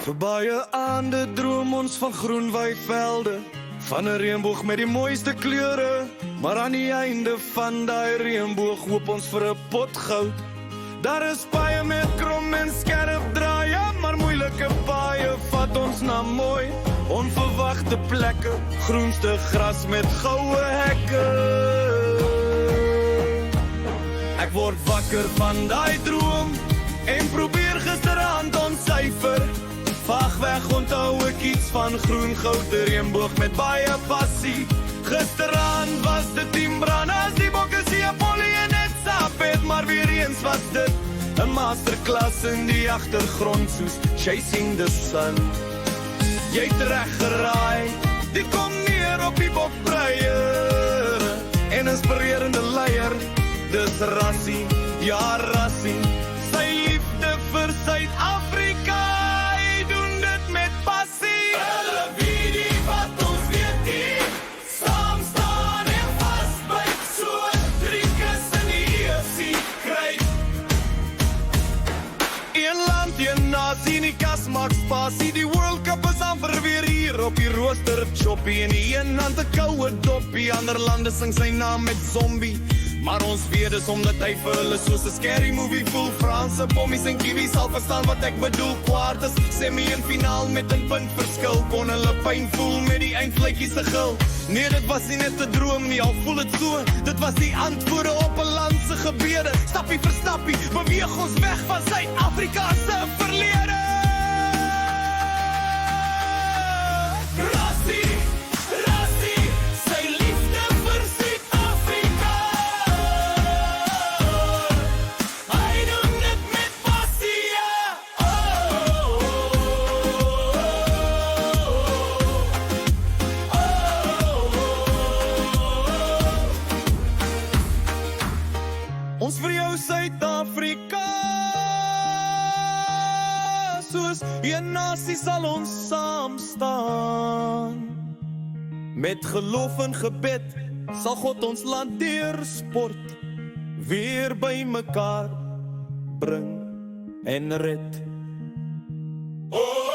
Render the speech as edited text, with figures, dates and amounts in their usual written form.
Vir baie aande droom ons van groen weivelde, van 'n reënboog met die mooiste kleure. Maar aan die einde van daai reënboog hoop ons vir 'n pot goud. Daar is baie met krom en skerp draaie, maar moeilike paaie vat ons na mooi, onverwagte plekke, groenste gras met goue hekke. Ek word wakker van daai droom en probeer gisteraand ontsyfer. Vaag weg onthou ek iets van groen goud, 'n reënboog met baie passie. Gisteraand was dit Team Brannas, die bokke se Apollo en net Sapet, maar weer eens was dit 'n masterklas in die agtergrond soos Chasing the Sun. Jy het reg geraai, dit kom neer op die bokbreier, en inspirerende leier, dis Rassie, ja Rassie. Sy liefde vir Suid-Afrika, hy doen dit met passie. Hulle weet nie wat ons weet nie, saam staan en vasbyt, so Driekus in die EFC kry. Een land, een nasie, die kas maak spasie, die World Cup is amper weer hier op die rooster, choppie in die een hand 'n koue doppie, ander lande sing sy naam met zombie. Maar ons weet is omdat hy vir hulle soos 'n scary movie voel. Franse pommies en kiwis sal verstaan wat ek bedoel. Kwartes, semi en finaal met 'n punt verskil. Kon hulle pyn voel met die eindvletjies se gil. Nee, dit was nie net 'n droom nie, al voel dit so. Dit was die antwoorde op 'n land se gebede. Stappie vir stappie, beweeg ons weg van Suid-Afrika se verlede. Rassie, Rassie, sy liefde vir Suid-Afrika. Hy doen dit met passie, ja. Ons vir jou Suid-Afrika, soos een nasie sal ons saam staan. Met geloof en gebed sal God ons land deur sport weer by mekaar bring en red. Oh!